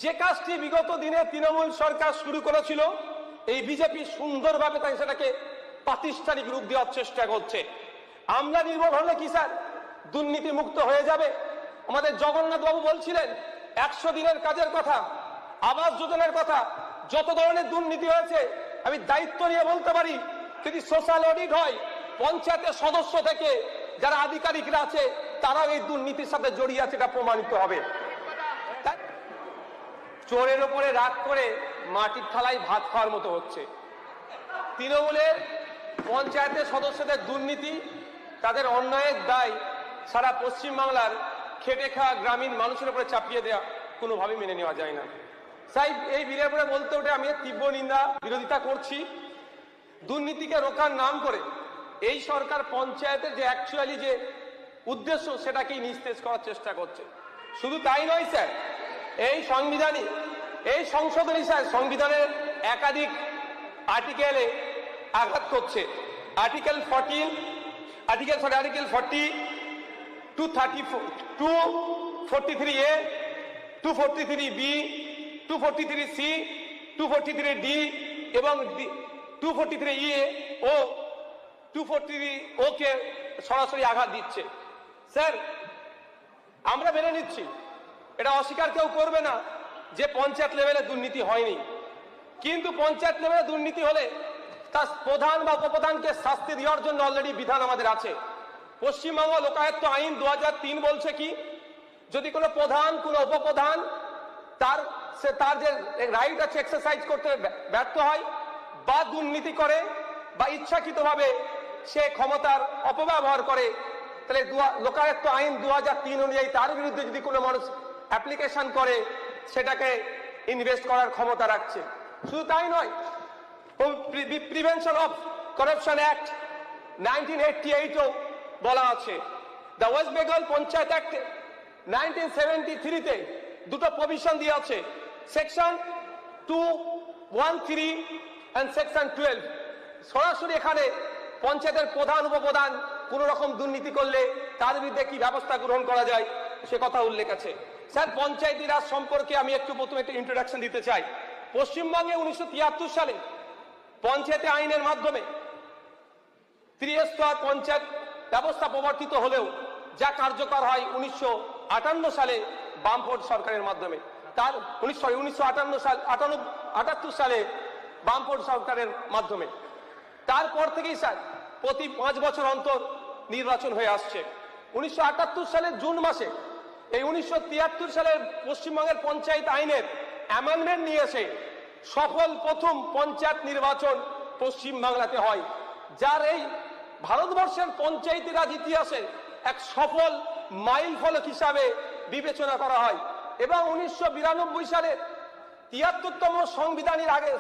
যে কাজটি বিগত দিনে তৃণমূল সরকার শুরু করেছিল, এই বিজেপি সুন্দরভাবে তাই সেটাকে প্রাতিষ্ঠানিক রূপ দেওয়ার চেষ্টা করছে। আমরা নির্ভর হলে কি স্যার দুর্নীতি মুক্ত হয়ে যাবে? আমাদের জগন্নাথ বাবু বলছিলেন 100 দিনের কাজের কথা, আবাস যোজনার কথা, যত ধরনের দুর্নীতি হয়েছে আমি দায়িত্ব নিয়ে বলতে পারি, যদি সোশ্যাল অডিট হয় পঞ্চায়েতের সদস্য থেকে যারা আধিকারিকরা আছে তারাও এই দুর্নীতির সাথে জড়িয়ে আছে, এটা প্রমাণিত হবে। চোরের উপরে রাগ করে মাটির থালায় ভাত খাওয়ার মতো হচ্ছে। তৃণমূলের পঞ্চায়েতের সদস্যদের দুর্নীতি, তাদের অন্যায়ের দায় সারা পশ্চিমবাংলার খেটে খাওয়া গ্রামীণ মানুষের উপরে চাপিয়ে দেওয়া কোনোভাবেই মেনে নেওয়া যায় না। তাই এই বিলের উপরে বলতে ওঠে আমি তীব্র নিন্দা বিরোধিতা করছি। দুর্নীতিকে রোখার নাম করে এই সরকার পঞ্চায়েতের যে অ্যাকচুয়ালি যে উদ্দেশ্য সেটাকেই নিস্তেজ করার চেষ্টা করছে। শুধু তাই নয় স্যার, এই সংশোধনী স্যার সংবিধানের একাধিক আর্টিকেলে আঘাত করছে। Article 40, article 40, 243A, 243B, 243C, 243D এবং 243E ও 243O কে সরাসরি আঘাত দিচ্ছে। স্যার আমরা মেনে নিচ্ছি, এটা অস্বীকার কেউ করবে না যে পঞ্চায়েত লেভেলে দুর্নীতি হয়নি, কিন্তু পঞ্চায়েত লেভেলে দুর্নীতি হলে তার প্রধান বা উপপ্রধানকে শাস্তি দেওয়ার জন্য অলরেডি বিধান আমাদের আছে। পশ্চিমবঙ্গ লোকায়ত্ত আইন 2003 বলছে কি, যদি কোনো প্রধান কোনো উপপ্রধান তার যে রাইট আছে এক্সারসাইজ করতে ব্যর্থ হয় বা দুর্নীতি করে বা ইচ্ছাকৃতভাবে সে ক্ষমতার অপব্যবহার করে, তাহলে লোকায়ত্ত আইন 2003 অনুযায়ী তার বিরুদ্ধে যদি কোনো মানুষ অ্যাপ্লিকেশন করে সেটাকে ইনভেস্ট করার ক্ষমতা রাখছে। শুধু তাই নয়, প্রিভেনশন অফ করাপশন অ্যাক্ট 1988ও বলা আছে। The West Bengal panchayat act 1973-তে দুটো প্রভিশন দিয়ে আছে, সেকশন 213 and সেকশন 12। সরাসরি এখানে পঞ্চায়েতের প্রধান উপপ্রধান কোন রকম দুর্নীতি করলে তার বিরুদ্ধে কি ব্যবস্থা গ্রহণ করা যায় সে কথা উল্লেখ আছে। স্যার পঞ্চায়েতি রাজ সম্পর্কে আমি প্রথমে একটা ইন্ট্রোডাকশন দিতে চাই। পশ্চিমবঙ্গে 1973 সালে পঞ্চায়েত আইনের মাধ্যমে ত্রিস্তর পঞ্চায়েত ব্যবস্থা প্রবর্তিত হলেও যা কার্যকর হয় 1958 সালে বামফ্রন্ট সরকারের মাধ্যমে, তার 1978 সালে বামফ্রন্ট সরকারের মাধ্যমে। তারপর থেকেই স্যার প্রতি 5 বছর অন্তর নির্বাচন হয়ে আসছে। 1978 সালের জুন মাসে এই 1973 সালের পশ্চিমবঙ্গের পঞ্চায়েত আইনের অ্যামেন্ডমেন্ট নিয়ে এসে সফল প্রথম পঞ্চায়েত নির্বাচন পশ্চিমবাংলাতে হয়, যার এই ভারতবর্ষের পঞ্চায়েতি রাজ ইতিহাসে এক সফল মাইল ফলক হিসাবে বিবেচনা করা হয়। এবং 1992 সালে 73তম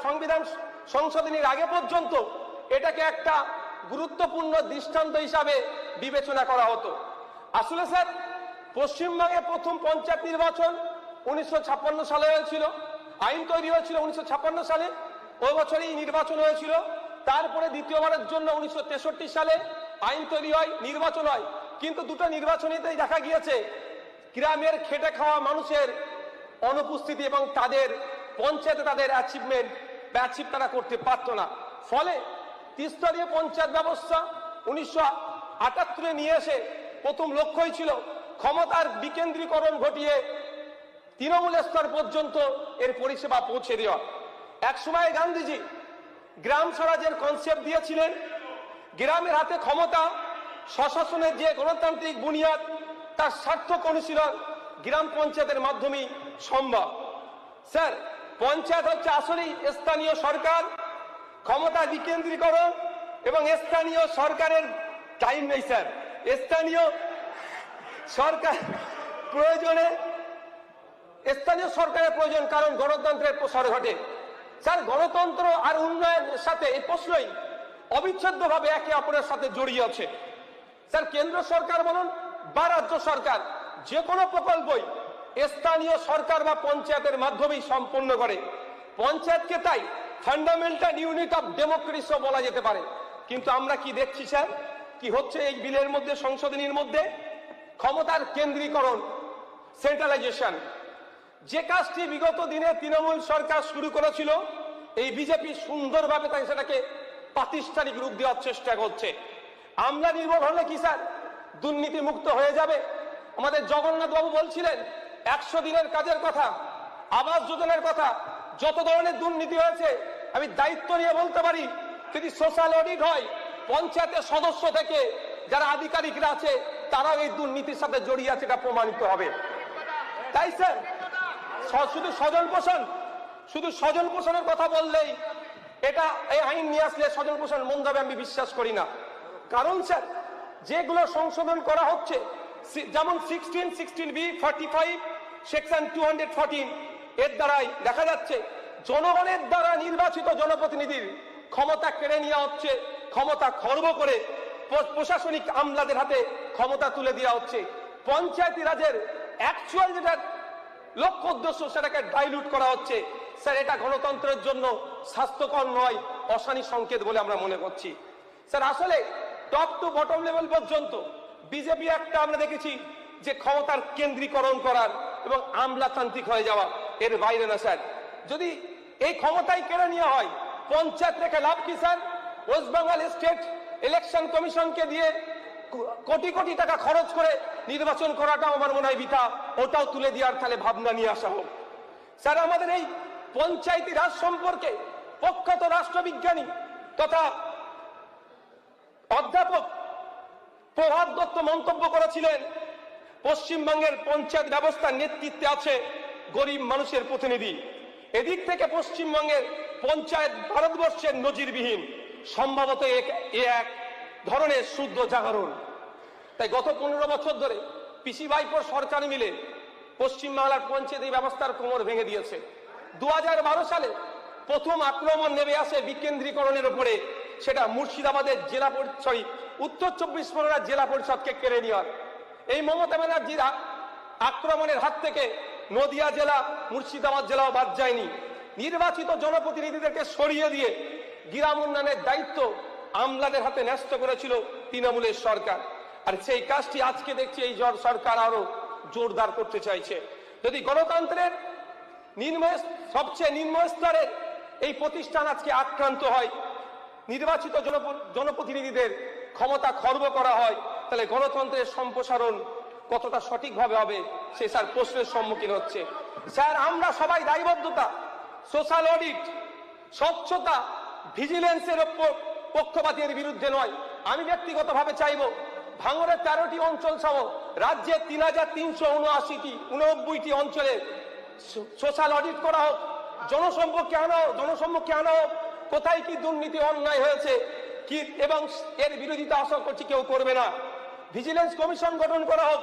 সংবিধান সংশোধনীর আগে পর্যন্ত এটাকে একটা গুরুত্বপূর্ণ দৃষ্টান্ত হিসাবে বিবেচনা করা হতো। আসলে স্যার পশ্চিমবঙ্গে প্রথম পঞ্চায়েত নির্বাচন 1956 সালে হয়েছিল, আইন তৈরি হয়েছিল 1956 সালে, ওই বছরই নির্বাচন হয়েছিল। তারপরে দ্বিতীয়বারের জন্য 1963 সালে আইন তৈরি হয়, নির্বাচন হয়। কিন্তু দুটো নির্বাচনীতেই দেখা গিয়েছে গ্রামের খেটে খাওয়া মানুষের অনুপস্থিতি এবং তাদের পঞ্চায়েতে তাদের অ্যাচিভমেন্ট বা অ্যাচিভ তারা করতে পারত না। ফলে ত্রিস্তরীয় পঞ্চায়েত ব্যবস্থা 1978 নিয়ে এসে প্রথম লক্ষ্যই ছিল ক্ষমতার বিকেন্দ্রীকরণ ঘটিয়ে তৃণমূল স্তর পর্যন্ত এর পরিষেবা পৌঁছে দেওয়া। একসময় গান্ধীজি গ্রাম স্বরাজের কনসেপ্ট দিয়েছিলেন, গ্রামের হাতে ক্ষমতা, স্বশাসনের যে গণতান্ত্রিক বুনিয়াদ তার সার্থক অনুশীলন গ্রাম পঞ্চায়েতের মাধ্যমেই সম্ভব। স্যার পঞ্চায়েত হচ্ছে আসলেই স্থানীয় সরকার, ক্ষমতা বিকেন্দ্রীকরণ এবং স্থানীয় সরকারের টাইম নেই স্যার, স্থানীয় সরকার প্রয়োজনে স্থানীয় সরকারের প্রয়োজন, কারণ গণতন্ত্রের প্রসার ঘটে। স্যার গণতন্ত্র আর উন্নয়নের সাথে এই প্রশ্নই অবিচ্ছেদ্যভাবে একে অপরের সাথে জড়িয়ে আছে। স্যার কেন্দ্র সরকার বলুন বা রাজ্য সরকার যে কোনো প্রকল্পই স্থানীয় সরকার বা পঞ্চায়েতের মাধ্যমেই সম্পন্ন করে। পঞ্চায়েতকে তাই ফান্ডামেন্টাল ইউনিট অফ ডেমোক্রেসি বলা যেতে পারে। কিন্তু আমরা কি দেখছি স্যার, কি হচ্ছে এই বিলের মধ্যে, সংশোধনীর মধ্যে? ক্ষমতার কেন্দ্রীকরণ, সেন্ট্রালাইজেশন। যে কাজটি বিগত দিনে তৃণমূল সরকার শুরু করেছিল, এই বিজেপি সুন্দরভাবে তাই সেটাকে প্রাতিষ্ঠানিক রূপ দেওয়ার চেষ্টা করছে। আমলা নির্ভর হলে কি স্যার দুর্নীতি মুক্ত হয়ে যাবে? আমাদের জগন্নাথ বাবু বলছিলেন 100 দিনের কাজের কথা, আবাস যোজনার কথা, যত ধরনের দুর্নীতি হয়েছে আমি দায়িত্ব নিয়ে বলতে পারি, যদি সোশ্যাল অডিট হয় পঞ্চায়েতের সদস্য থেকে যারা আধিকারিকরা আছে তারাও এই দুর্নীতির সাথে জড়িয়ে আছে, এটা প্রমাণিত হবে। তাই স্যার শুধু স্বজন পোষণের কথা বললেই এটা এই আইন নিয়ে আসলে স্বজন পোষণ মন যাবে আমি বিশ্বাস করি না। কারণ স্যার যেগুলো সংশোধন করা হচ্ছে, যেমন 16B 45 সেকশন 214 এর দ্বারাই দেখা যাচ্ছে জনগণের দ্বারা নির্বাচিত জনপ্রতিনিধির ক্ষমতা কেড়ে নেওয়া হচ্ছে, ক্ষমতা খর্ব করে প্রশাসনিক আমলাদের হাতে ক্ষমতা তুলে দেওয়া হচ্ছে। পঞ্চায়েতি রাজের অ্যাকচুয়াল যেটা লক্ষ্য উদ্দেশ্য সেটাকে ডাইলুট করা হচ্ছে। স্যার এটা গণতন্ত্রের জন্য স্বাস্থ্যকর নয়, অশানী সংকেত বলে আমরা মনে করছি। স্যার আসলে টপ টু বটম লেভেল পর্যন্ত বিজেপি একটা আমরা দেখেছি যে ক্ষমতার কেন্দ্রীকরণ করার এবং আমলাতান্ত্রিক হয়ে যাওয়া, এর বাইরে না স্যার। যদি এই ক্ষমতাই কেড়ে নেওয়া হয় পঞ্চায়েত রেখে লাভ কি sir? West Bengal state election কমিশনকে দিয়ে কোটি কোটি টাকা খরচ করে নির্বাচন করাটাও আমার মনে হয় বৃথা, ওটাও তুলে দেওয়ার তাহলে ভাবনা নিয়ে আসা হোক। স্যার আমাদের এই পঞ্চায়েতি রাজ সম্পর্কে প্রখ্যাত রাষ্ট্রবিজ্ঞানী তথা অধ্যাপক প্রভাত দত্ত মন্তব্য করেছিলেন, পশ্চিমবঙ্গের পঞ্চায়েত ব্যবস্থার নেতৃত্বে আছে গরিব মানুষের প্রতিনিধি। এদিক থেকে পশ্চিমবঙ্গের পঞ্চায়েত ভারতবর্ষের নজিরবিহীন, সম্ভবত এক ধরনের শুদ্ধ জাগরণ। তাই গত 15 বছর ধরে পিসি ভাইপোর সরকার মিলে পশ্চিমবাংলার পঞ্চায়েত ব্যবস্থার কোমর ভেঙে দিয়েছে। 2012 সালে প্রথম আক্রমণ নেমে আসে বিকেন্দ্রীকরণের উপরে, সেটা মুর্শিদাবাদের জেলা পরিষদ, উত্তর 24 পরগনার জেলা পরিষদকে কেড়ে নেওয়ার। এই মমতা ব্যানার্জির আক্রমণের হাত থেকে নদিয়া জেলা, মুর্শিদাবাদ জেলাও বাদ যায়নি। নির্বাচিত জনপ্রতিনিধিদেরকে সরিয়ে দিয়ে গ্রাম উন্নয়নের দায়িত্ব আমলাদের হাতে ন্যস্ত করেছিল তৃণমূলের সরকার। আর সেই কাজটি আজকে দেখছি এই সরকার আরো জোরদার করতে চাইছে। যদি গণতন্ত্রের সবচেয়ে নিম্ন স্তরের এই প্রতিষ্ঠান আজকে আক্রান্ত হয়, নির্বাচিত জনপ্রতিনিধিদের ক্ষমতা খর্ব করা হয়, তাহলে গণতন্ত্রের সম্প্রসারণ কতটা সঠিকভাবে হবে সে স্যার প্রশ্নের সম্মুখীন হচ্ছে। স্যার আমরা সবাই দায়বদ্ধতা, সোশ্যাল অডিট, স্বচ্ছতা, ভিজিলেন্সের পক্ষপাতের বিরুদ্ধে নয়। আমি ব্যক্তিগতভাবে চাইব ভাঙড়ের 13টি অঞ্চল সহ রাজ্যের 3379টি অঞ্চলে সোশ্যাল অডিট করা হোক, জনসম্মুখে আনা হোক কোথায় কি দুর্নীতি অন্যায় হয়েছে কি, এবং এর বিরোধিতা আশা করছি কেউ করবে না। ভিজিলেন্স কমিশন গঠন করা হোক,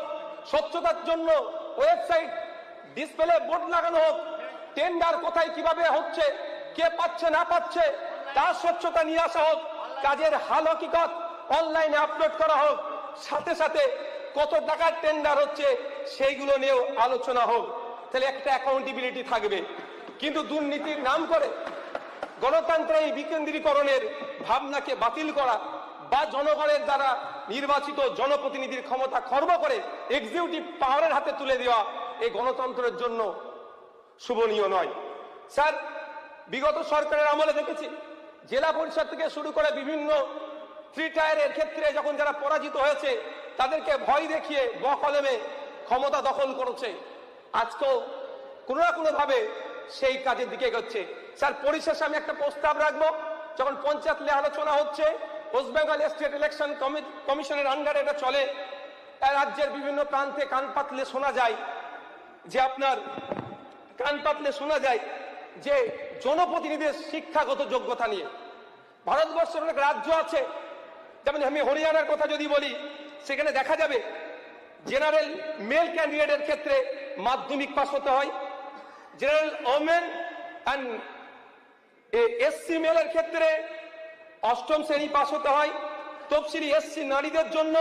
স্বচ্ছতার জন্য ওয়েবসাইট ডিসপ্লে বোর্ড লাগানো হোক, টেন্ডার কোথায় কিভাবে হচ্ছে, কে পাচ্ছে না পাচ্ছে তার স্বচ্ছতা নিয়ে আসা হোক, কাজের হাল হকিকত অনলাইনে আপলোড করা হোক, সাথে সাথে কত টাকার টেন্ডার হচ্ছে সেইগুলো নিয়েও আলোচনা হোক, তাহলে একটা অ্যাকাউন্টেবিলিটি থাকবে। কিন্তু দুর্নীতির নাম করে গণতন্ত্রের এই বিকেন্দ্রীকরণের ভাবনাকে বাতিল করা বা জনগণের দ্বারা নির্বাচিত জনপ্রতিনিধির ক্ষমতা খর্ব করে এক্সিকিউটিভ পাওয়ারের হাতে তুলে দেওয়া এই গণতন্ত্রের জন্য শুভনীয় নয়। স্যার বিগত সরকারের আমলে দেখেছি জেলা পরিষদ থেকে শুরু করে বিভিন্ন 3 টায়ারের ক্ষেত্রে যখন যারা পরাজিত হয়েছে তাদেরকে ভয় দেখিয়ে বকলমে ক্ষমতা দখল করেছে। আজকেও কোনো না কোনো ভাবে সেই কাজের দিকে এগোচ্ছে। স্যার পরিশেষে আমি একটা প্রস্তাব রাখবো, যখন পঞ্চায়েত নিয়ে আলোচনা হচ্ছে, ওয়েস্ট বেঙ্গল স্টেট ইলেকশন কমিশনের আন্ডারে এটা চলে, রাজ্যের বিভিন্ন প্রান্তে কান পাতলে শোনা যায় যে জনপ্রতিনিধিদের শিক্ষাগত যোগ্যতা নিয়ে ভারতবর্ষের অনেক রাজ্য আছে, যেমন আমি হরিয়ানার কথা যদি বলি, সেখানে দেখা যাবে জেনারেল মেল ক্যান্ডিডেটের ক্ষেত্রে মাধ্যমিক পাস হতে হয়, জেনারেল ওমেন অ্যান্ড এসসি মেলের ক্ষেত্রে 8ম শ্রেণী পাস হতে হয়, তফসিলি এসসি নারীদের জন্য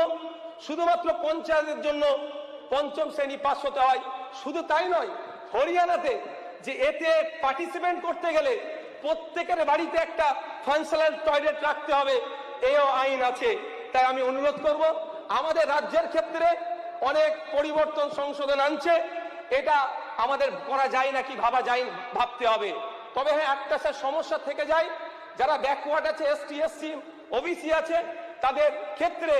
শুধুমাত্র পঞ্চায়েতের জন্য 5ম শ্রেণী পাস হতে হয়। শুধু তাই নয়, হরিয়ানাতে যে এতে পার্টিসিপেট করতে গেলে প্রত্যেকের বাড়িতে একটা ফাংশনাল টয়লেট রাখতে হবে, এও আইন আছে। তাই আমি অনুরোধ করব, আমাদের রাজ্যের ক্ষেত্রে অনেক পরিবর্তন সংশোধন আনছে, এটা আমাদের করা যায় নাকি ভাবা যায়, ভাবতে হবে। তবে হ্যাঁ, একটা স্যার সমস্যা থেকে যায়, যারা ব্যাকওয়ার্ড আছে, এসটি এসসি ওবিসি আছে, তাদের ক্ষেত্রে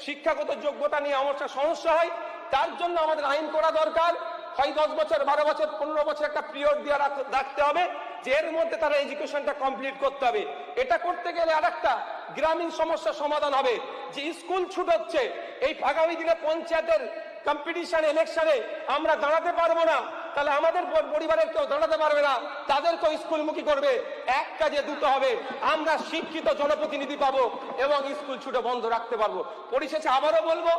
শিক্ষাগত যোগ্যতা নিয়ে আমার সমস্যা হয়। তার জন্য আমাদের আইন করা দরকার, হয় 10 বছর 12 বছর 15 বছর একটা পিরিয়ড দিয়ে রাখতে হবে, যে এর মধ্যে তারা এডুকেশনটা কমপ্লিট করতে হবে। এটা করতে গেলে আরেকটা গ্রামীণ সমস্যার সমাধান হবে, যে স্কুল ছুট হচ্ছে, এই আগামী দিনে পঞ্চায়েতের কম্পিটিশন ইলেকশনে আমরা দাঁড়াতে পারবো না, তাহলে আমাদের পরিবারের কেউ দাঁড়াতে পারবে না, তাদেরকেও স্কুলমুখী করবে। এক কাজে দুটো হবে, আমরা শিক্ষিত জনপ্রতিনিধি পাবো এবং স্কুল ছুটে বন্ধ রাখতে পারবো। পরিশেষে আবারও বলবো,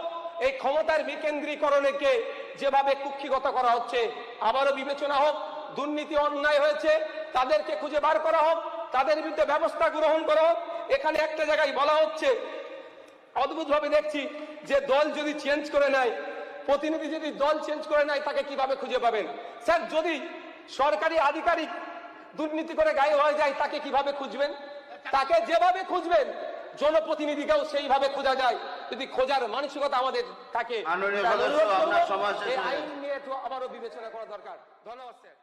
এই ক্ষমতার বিকেন্দ্রীকরণকে যেভাবে কুক্ষিগত করা হচ্ছে, আবারও বিবেচনা হোক। দুর্নীতি অন্যায় হয়েছে, তাদেরকে খুঁজে বার করা হোক, তাদের বিরুদ্ধে ব্যবস্থা গ্রহণ করা হোক। এখানে একটা জায়গায় বলা হচ্ছে, অদ্ভুতভাবে দেখছি, যে দল যদি চেঞ্জ করে নেয়, প্রতিনিধি যদি দল চেঞ্জ করে নেয়, তাকে কিভাবে খুঁজে পাবেন? স্যার, যদি সরকারি আধিকারিক দুর্নীতি করে গায়েব হয়ে যায়, তাকে কিভাবে খুঁজবেন? তাকে যেভাবে খুঁজবেন, জনপ্রতিনিধিকেও সেইভাবে খোঁজা যায়, যদি খোঁজার মানসিকতা আমাদের থাকে। মাননীয় সদস্য, আপনার সমাজ শেষ হয়ে গেছে। এই আইন নিয়ে একটু আবারও বিবেচনা করা দরকার। ধন্যবাদ স্যার।